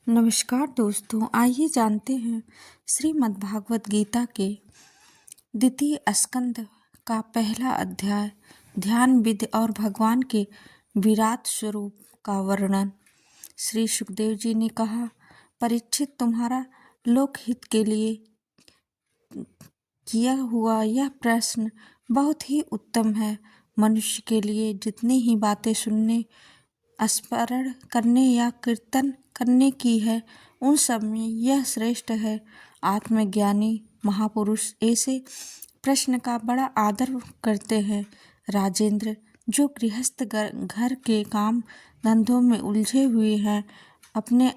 नमस्कार दोस्तों, आइए जानते हैं श्रीमद् भागवत गीता के द्वितीय स्कंद का पहला अध्याय ध्यान विधि और भगवान के विराट स्वरूप का वर्णन। श्री सुखदेव जी ने कहा, परीक्षित, तुम्हारा लोकहित के लिए किया हुआ यह प्रश्न बहुत ही उत्तम है। मनुष्य के लिए जितनी ही बातें सुनने, स्मरण करने या कीर्तन करने की है, उन सब में यह श्रेष्ठ है। आत्मज्ञानी महापुरुष ऐसे प्रश्न का बड़ा आदर करते हैं। राजेंद्र, जो गृहस्थ घर के काम धंधों में उलझे हुए हैं, अपने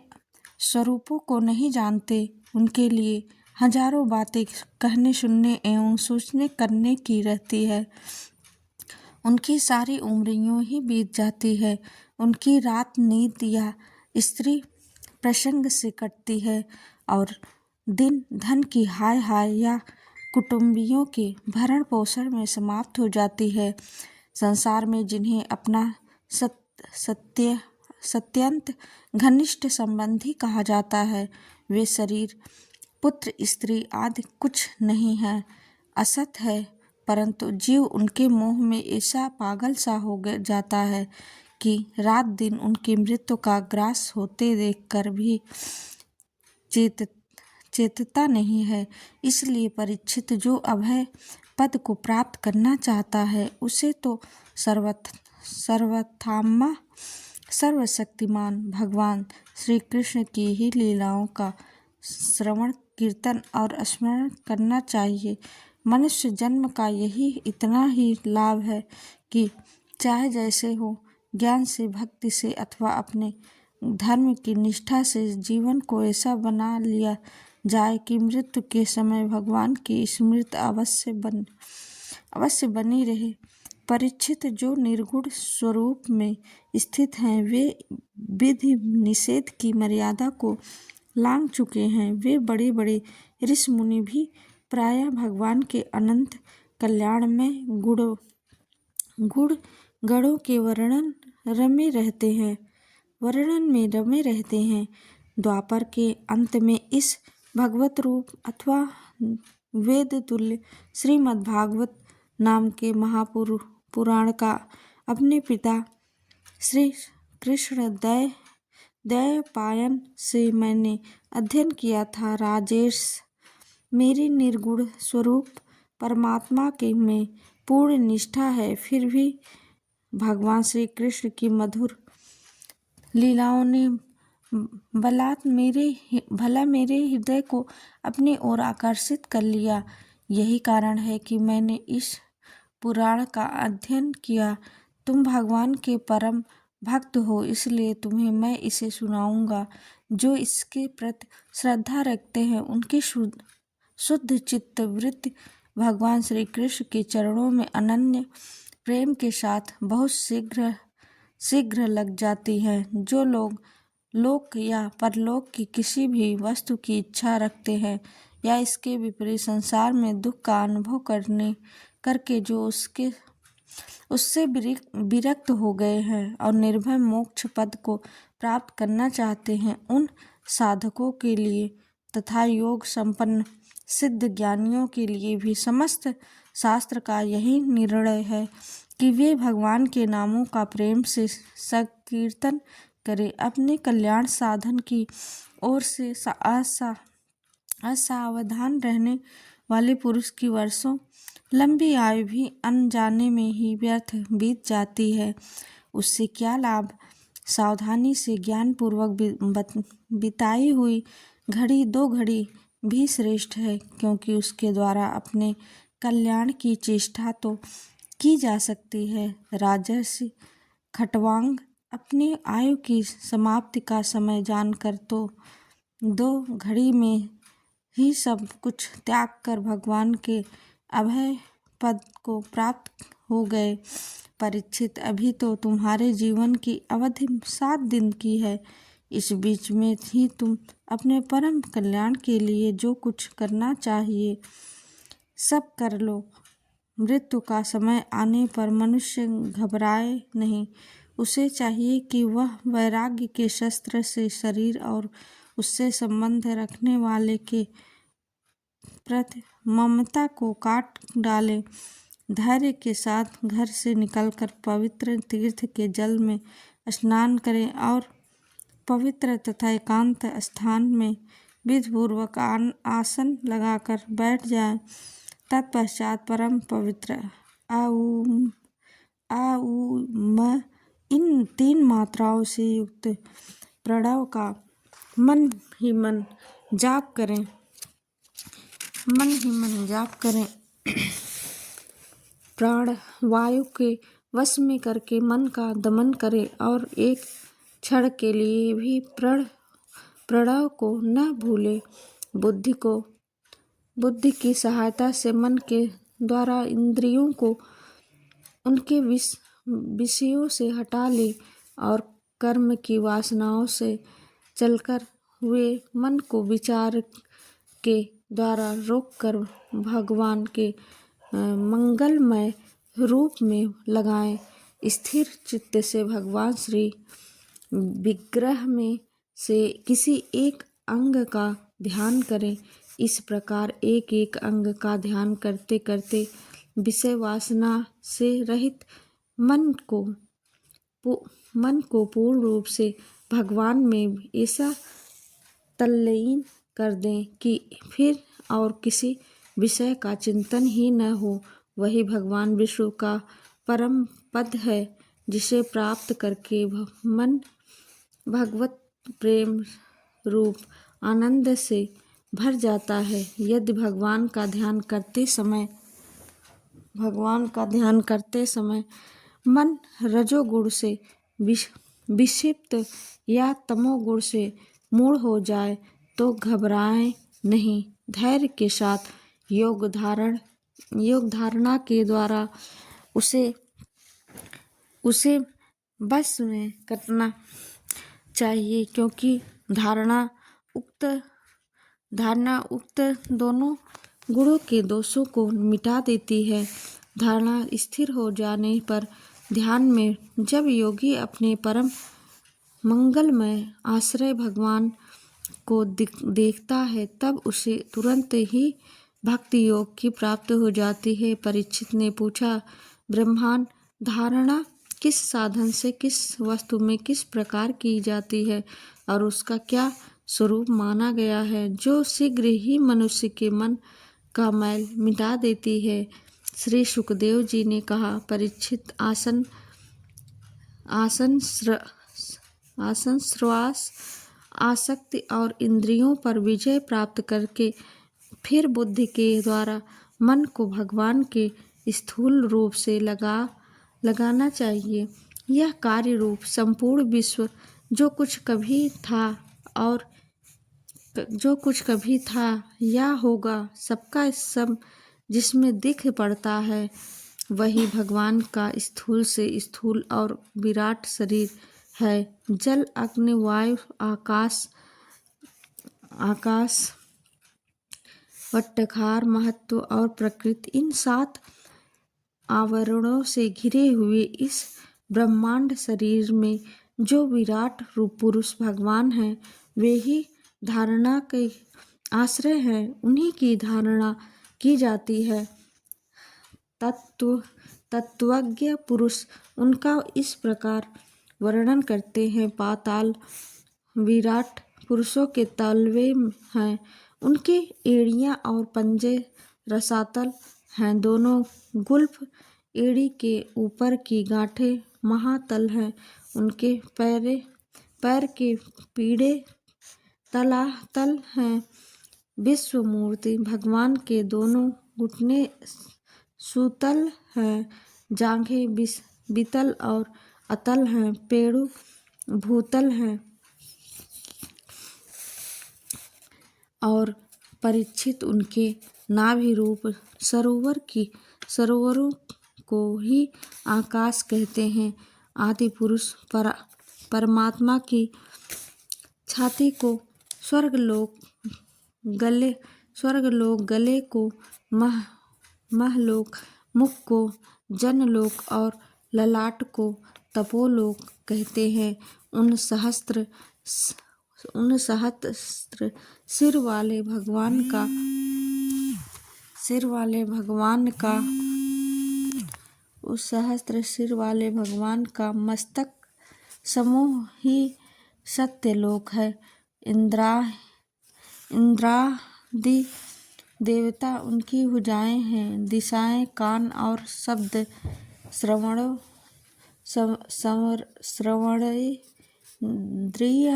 स्वरूपों को नहीं जानते, उनके लिए हजारों बातें कहने, सुनने एवं सोचने करने की रहती है। उनकी सारी उम्र यूं ही बीत जाती है। उनकी रात नींद या स्त्री प्रसंग से कटती है और दिन धन की हाय हाय या कुटुंबियों के भरण पोषण में समाप्त हो जाती है। संसार में जिन्हें अपना सत्यंत घनिष्ठ संबंधी कहा जाता है, वे शरीर, पुत्र, स्त्री आदि कुछ नहीं है, असत है। परंतु जीव उनके मोह में ऐसा पागल सा हो जाता है कि रात दिन उनकी मृत्यु का ग्रास होते देखकर भी चेतता नहीं है। इसलिए परीक्षित, जो अभय पद को प्राप्त करना चाहता है, उसे तो सर्वथामा सर्वशक्तिमान भगवान श्री कृष्ण की ही लीलाओं का श्रवण, कीर्तन और स्मरण करना चाहिए। मनुष्य जन्म का यही इतना ही लाभ है कि चाहे जैसे हो, ज्ञान से, भक्ति से अथवा अपने धर्म की निष्ठा से जीवन को ऐसा बना लिया जाए कि मृत्यु के समय भगवान की स्मृति अवश्य बनी रहे। परीक्षित, जो निर्गुण स्वरूप में स्थित हैं, वे विधि निषेध की मर्यादा को लांघ चुके हैं। वे बड़े बड़े ऋषि मुनि भी प्रायः भगवान के अनंत कल्याण में गणों के वर्णन में रमे रहते हैं। द्वापर के अंत में इस भगवत रूप अथवा वेद तुल्य श्रीमद् भागवत नाम के महापुराण का अपने पिता श्री कृष्ण द्वैपायन से मैंने अध्ययन किया था। राजेश, मेरी निर्गुण स्वरूप परमात्मा के में पूर्ण निष्ठा है, फिर भी भगवान श्री कृष्ण की मधुर लीलाओं ने भला मेरे हृदय को अपनी ओर आकर्षित कर लिया। यही कारण है कि मैंने इस पुराण का अध्ययन किया। तुम भगवान के परम भक्त हो, इसलिए तुम्हें मैं इसे सुनाऊंगा। जो इसके प्रति श्रद्धा रखते हैं, उनकी शुद्ध चित्त वृत्ति भगवान श्री कृष्ण के चरणों में अनन्य प्रेम के साथ बहुत शीघ्र लग जाती है। जो लोग लोक या परलोक की किसी भी वस्तु की इच्छा रखते हैं या इसके विपरीत संसार में दुख का अनुभव करके जो उससे विरक्त हो गए हैं और निर्भय मोक्ष पद को प्राप्त करना चाहते हैं, उन साधकों के लिए तथा योग संपन्न सिद्ध ज्ञानियों के लिए भी समस्त शास्त्र का यही निर्णय है कि वे भगवान के नामों का प्रेम से संकीर्तन करें। अपने कल्याण साधन की ओर से असावधान रहने वाले पुरुष की वर्षों लंबी आयु भी अनजाने में ही व्यर्थ बीत जाती है। उससे क्या लाभ? सावधानी से ज्ञानपूर्वक बिताई हुई घड़ी 2 घड़ी भी श्रेष्ठ है, क्योंकि उसके द्वारा अपने कल्याण की चेष्टा तो की जा सकती है। राजर्षि खट्वांग अपनी आयु की समाप्ति का समय जानकर तो 2 घड़ी में ही सब कुछ त्याग कर भगवान के अभय पद को प्राप्त हो गए। परीक्षित, अभी तो तुम्हारे जीवन की अवधि 7 दिन की है। इस बीच में ही तुम अपने परम कल्याण के लिए जो कुछ करना चाहिए सब कर लो। मृत्यु का समय आने पर मनुष्य घबराए नहीं, उसे चाहिए कि वह वैराग्य के शस्त्र से शरीर और उससे संबंध रखने वाले के प्रति ममता को काट डाले। धैर्य के साथ घर से निकलकर पवित्र तीर्थ के जल में स्नान करें और पवित्र तथा एकांत स्थान में विधिपूर्वक आसन लगाकर बैठ जाएं। तत्पश्चात परम पवित्र आऊम आऊम इन 3 मात्राओं से युक्त प्रणव का मन ही मन जाप करें। प्राण वायु के वश में करके मन का दमन करें और एक क्षण के लिए भी प्रणव को न भूले। बुद्धि की सहायता से मन के द्वारा इंद्रियों को उनके विषयों से हटा ले और कर्म की वासनाओं से चलकर हुए मन को विचार के द्वारा रोककर भगवान के मंगलमय रूप में लगाएं। स्थिर चित्त से भगवान श्री विग्रह में से किसी एक अंग का ध्यान करें। इस प्रकार एक एक अंग का ध्यान करते करते विषय वासना से रहित मन को पूर्ण रूप से भगवान में ऐसा तल्लीन कर दें कि फिर और किसी विषय का चिंतन ही न हो। वही भगवान विष्णु का परम पद है, जिसे प्राप्त करके मन भगवत प्रेम रूप आनंद से भर जाता है। यदि भगवान का ध्यान करते समय मन रजोगुण से विक्षिप्त या तमोगुण से मूढ़ हो जाए तो घबराएं नहीं। धैर्य के साथ योग धारणा के द्वारा उसे बस में करना चाहिए, क्योंकि धारणा उक्त दोनों गुणों के दोषों को मिटा देती है। धारणा स्थिर हो जाने पर ध्यान में जब योगी अपने परम मंगलमय आश्रय भगवान को देखता है, तब उसे तुरंत ही भक्ति योग की प्राप्ति हो जाती है। परीक्षित ने पूछा, ब्रह्मांड धारणा किस साधन से किस वस्तु में किस प्रकार की जाती है और उसका क्या स्वरूप माना गया है, जो शीघ्र ही मनुष्य के मन का मैल मिटा देती है? श्री सुखदेव जी ने कहा, परीक्षित आसन श्वास आसक्ति और इंद्रियों पर विजय प्राप्त करके फिर बुद्धि के द्वारा मन को भगवान के स्थूल रूप से लगाना चाहिए। यह कार्य रूप संपूर्ण विश्व जो कुछ कभी था या होगा, सबका सब जिसमें दिख पड़ता है, वही भगवान का स्थूल से स्थूल और विराट शरीर है। जल, अग्नि, वायु, आकाश, वट्टखार, महत्व और प्रकृति, इन 7 आवरणों से घिरे हुए इस ब्रह्मांड शरीर में जो विराट रूप पुरुष भगवान हैं, वे ही धारणा के आश्रय हैं। उन्हीं की धारणा की जाती है। तत्वज्ञ पुरुष उनका इस प्रकार वर्णन करते हैं। पाताल विराट पुरुषों के तलवे हैं, उनके एड़ियां और पंजे रसातल हैं। दोनों गुल्फ एड़ी के ऊपर की गांठें महातल हैं। उनके पैर के पीड़े तलातल हैं। विश्व मूर्ति भगवान के दोनों घुटने सुतल हैं। जांघें वितल और अतल हैं। पेड़ू भूतल हैं। और परीक्षित, उनके नाभि रूप सरोवरों को ही आकाश कहते हैं। आदि पुरुष परमात्मा की छाती को स्वर्गलोक, गले को महलोक, मुख को जनलोक और ललाट को तपोलोक कहते हैं। उन सहस्त्र सिर वाले भगवान का मस्तक समूह ही सत्यलोक है। इंद्रादि देवता उनकी भुजाएं हैं। दिशाएं कान और शब्द श्रवणेंद्रिय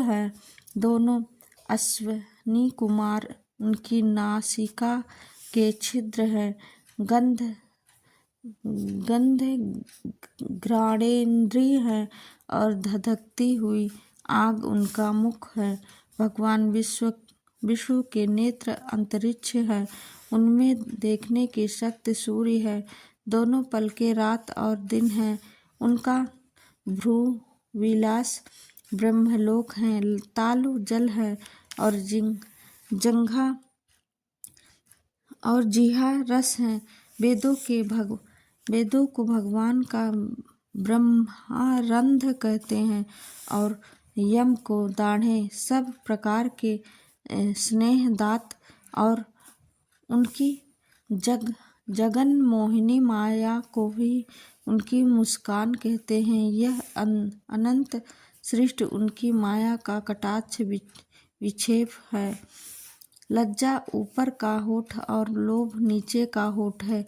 है। दोनों अश्वनी कुमार उनकी नासिका के छिद्र हैं। गंध घ्राणेंद्रिय है और धधकती हुई आग उनका मुख है। भगवान विष्णु के नेत्र अंतरिक्ष है। उनमें देखने की शक्ति सूर्य है। दोनों पलकें रात और दिन है। उनका भ्रू विलास ब्रह्मलोक है। तालु जल है और जंघा और जीहा रस है। वेदों को भगवान का ब्रह्मारंध कहते हैं और यम को दाढ़ें। सब प्रकार के स्नेहदात और उनकी जगन मोहिनी माया को भी उनकी मुस्कान कहते हैं। यह अनंत सृष्टि उनकी माया का कटाक्ष विक्षेप है। लज्जा ऊपर का होठ और लोभ नीचे का होठ है।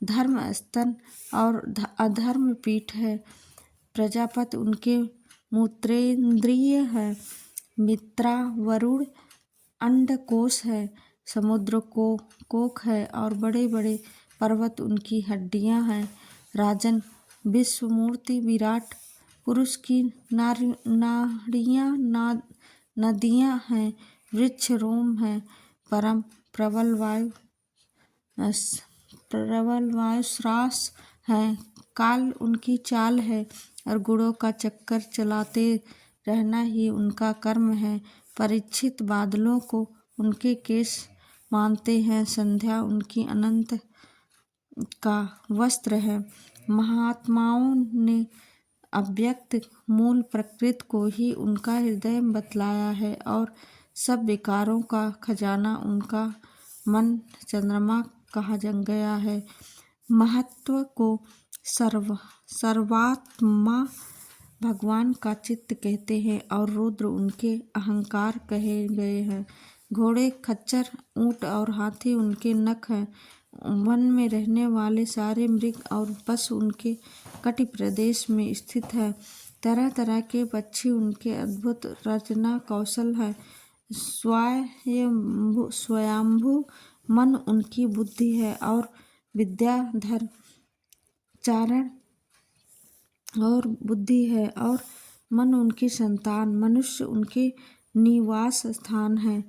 धर्म स्तन और अधर्म पीठ है। प्रजापति उनके मूत्रेंद्रिय है। मित्रा वरुण अंडकोश है। समुद्र को कोख है और बड़े बड़े पर्वत उनकी हड्डियां हैं। राजन विश्वमूर्ति विराट पुरुष की नाड़ियां नदियां हैं। वृक्ष रोम है। परम प्रबल वायु श्रास है। काल उनकी चाल है और गुणों का चक्कर चलाते रहना ही उनका कर्म है। परीक्षित बादलों को उनके केश मानते हैं। संध्या उनकी अनंत का वस्त्र है। महात्माओं ने अव्यक्त मूल प्रकृति को ही उनका हृदय बतलाया है और सब विकारों का खजाना उनका मन चंद्रमा कहा गया है। महत्व को सर्वात्मा भगवान का चित्त कहते हैं और रुद्र उनके अहंकार कहे गए हैं। घोड़े खच्चर ऊंट और हाथी उनके नख हैं। वन में रहने वाले सारे मृग और पशु उनके कटि प्रदेश में स्थित है। तरह तरह के पक्षी उनके अद्भुत रचना कौशल है। स्वयंभू मन उनकी बुद्धि है और विद्याधर चारण और बुद्धि है और मन उनकी संतान। मनुष्य उनके निवास स्थान है।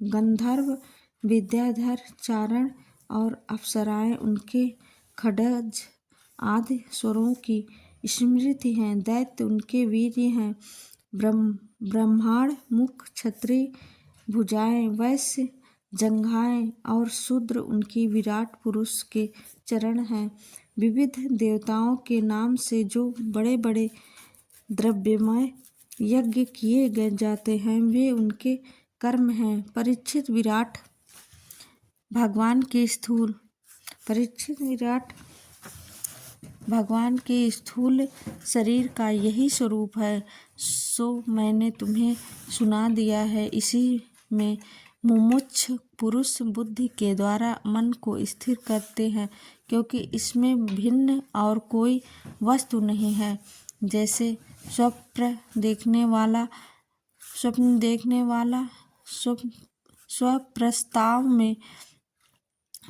गंधर्व विद्याधर चारण और अप्सराएं उनके खड्ग आदि स्वरों की स्मृति हैं। दैत्य उनके वीर्य हैं। ब्राह्मण मुख क्षत्रिय भुजाएं वैश्य जंघाएं और शूद्र उनकी विराट पुरुष के चरण हैं। विविध देवताओं के नाम से जो बड़े बड़े द्रव्यमय यज्ञ किए जाते हैं वे उनके कर्म हैं। परीक्षित विराट भगवान के स्थूल शरीर का यही स्वरूप है। सो मैंने तुम्हें सुना दिया है। इसी में मुमुक्षु पुरुष बुद्धि के द्वारा मन को स्थिर करते हैं, क्योंकि इसमें भिन्न और कोई वस्तु नहीं है। जैसे स्वप्न देखने वाला स्वप्रस्ताव में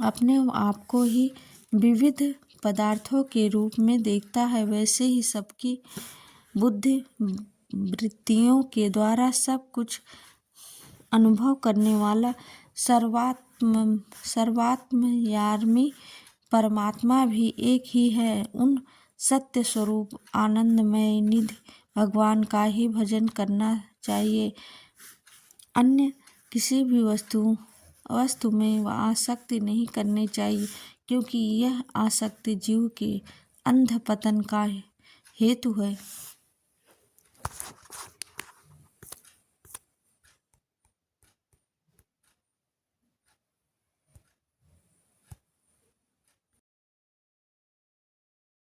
अपने आप को ही विविध पदार्थों के रूप में देखता है, वैसे ही सबकी बुद्धि वृत्तियों के द्वारा सब कुछ अनुभव करने वाला सर्वात्मयामी परमात्मा भी एक ही है। उन सत्य स्वरूप आनंदमय निधि भगवान का ही भजन करना चाहिए। अन्य किसी भी वस्तु में आसक्ति नहीं करनी चाहिए, क्योंकि यह आसक्ति जीव के अंधपतन का हेतु है।